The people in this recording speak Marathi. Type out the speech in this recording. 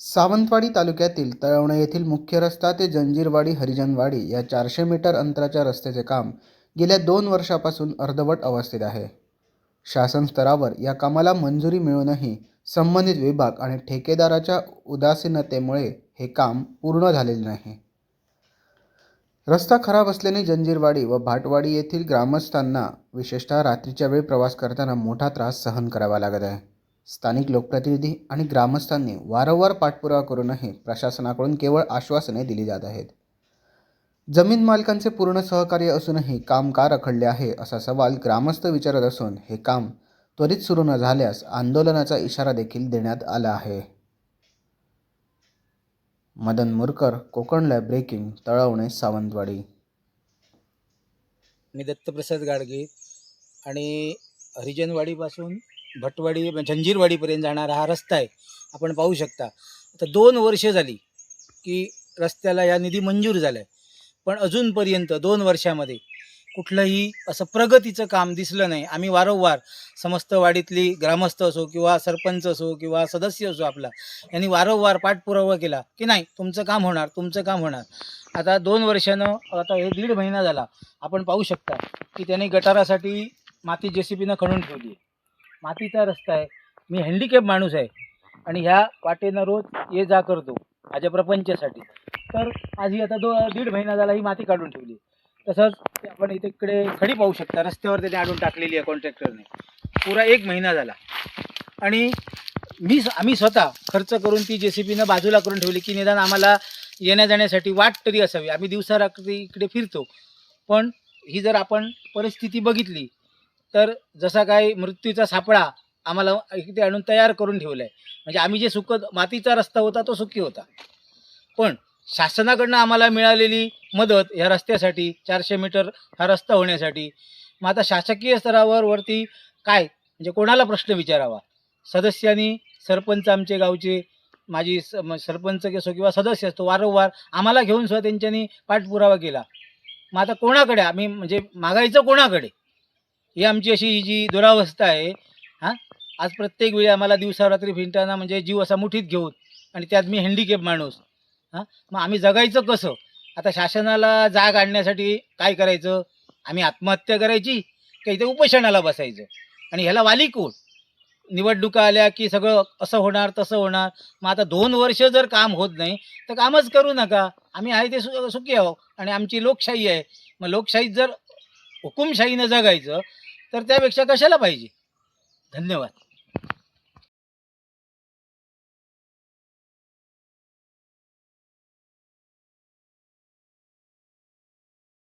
सावंतवाडी तालुक्यातील तळवणे येथील मुख्य रस्ता ते जंजीरवाडी हरिजनवाडी या 400 मीटर अंतराच्या रस्त्याचे काम गेल्या 2 वर्षापासून अर्धवट अवस्थेत आहे. शासन स्तरावर या कामाला मंजुरी मिळूनही संबंधित विभाग आणि ठेकेदाराच्या उदासीनतेमुळे हे काम पूर्ण झालेले नाही. रस्ता खराब असल्याने जंजीरवाडी व भाटवाडी येथील ग्रामस्थांना विशेषतः रात्रीच्या वेळी प्रवास करताना मोठा त्रास सहन करावा लागत आहे. स्थानिक लोकप्रतिनिधी आणि ग्रामस्थांनी वारंवार पाठपुरावा करूनही प्रशासनाकडून केवळ आश्वासने दिली जात आहेत. जमीन मालकांचे पूर्ण सहकार्य असूनही काम का रखडले आहे असा सवाल ग्रामस्थ विचारत असून हे काम त्वरित सुरू न झाल्यास आंदोलनाचा इशारा देखील देण्यात आला आहे. Madan Murkar, Konkan live breaking, Talawane, Sawantwadi. मी दत्तप्रसाद गाडगे आणि हरिजनवाडीपासून भटवाडी जंजीरवाडीपर्यंत जाणारा हा रस्ता आहे. आपण पाहू शकता आता 2 वर्ष झाली की रस्त्याला या निधी मंजूर झाला आहे, पण अजूनपर्यंत 2 वर्षामध्ये कुठलंही असं प्रगतीचं काम दिसलं नाही. आम्ही वारंवार समस्त वाडीतली ग्रामस्थ असो किंवा सरपंच असो किंवा सदस्य असो आपला, यांनी वारंवार पाठपुरावा केला की नाही तुमचं काम होणार, तुमचं काम होणार. आता 2 वर्षानं आता हे 1.5 महिना झाला. आपण पाहू शकता की त्यांनी गटारासाठी माती JCBनं खणून ठेवली आहे. मातीचा रस्ता आहे. मी हँडिकॅप माणूस आहे आणि ह्या वाटेनं रोज ये जा करतो माझ्या प्रपंचासाठी. तर आधी आता 1.5 महिना झाला ही माती काढून ठेवली. तसंच आपण इकडे खडी पाहू शकता, रस्त्यावर त्याने आणून टाकलेली आहे कॉन्ट्रॅक्टरने. पुरा 1 महिना झाला आणि आम्ही स्वतः खर्च करून ती JCBनं बाजूला करून ठेवली की निदान आम्हाला येण्या जाण्यासाठी वाट तरी असावी. आम्ही दिवसा रात्री इकडे फिरतो, पण ही जर आपण परिस्थिती बघितली तर जसा काय मृत्यूचा सापळा आम्हाला इकडे आणून तयार करून ठेवला आहे. म्हणजे आम्ही जे मातीचा रस्ता होता तो सुखी होता, पण शासनाकडनं आम्हाला मिळालेली मदत ह्या रस्त्यासाठी 400 मीटर हा रस्ता होण्यासाठी. मग आता शासकीय स्तरावर वरती काय म्हणजे कोणाला प्रश्न विचारावा? सदस्यांनी, सरपंच आमचे गावचे, माझी सरपंच असो किंवा सदस्य असतो, वारंवार आम्हाला घेऊन सुद्धा त्यांच्यानी पाठपुरावा केला. मग आता कोणाकडे आम्ही म्हणजे मागायचं कोणाकडे? ही आमची अशी जी दुरावस्था आहे. आज प्रत्येक वेळी आम्हाला दिवसा रात्री फिरताना म्हणजे जीव असा मुठीत घेऊन, आणि त्यात मी हँडिकॅप माणूस. मग आम्ही जगायचं कसं? आता शासनाला जाग आणण्यासाठी काय करायचं? आम्ही आत्महत्या करायची का इथे उपोषणाला बसायचं? आणि ह्याला वाली कोण? निवडणुका आल्या की सगळं असं होणार तसं होणार. मग आता 2 वर्ष जर काम होत नाही तर कामच करू नका. आम्ही आहे ते सुखी आहो आणि आमची लोकशाही आहे. मग लोकशाहीत जर हुकुमशाहीनं जगायचं तर त्यापेक्षा कशाला पाहिजे? धन्यवाद.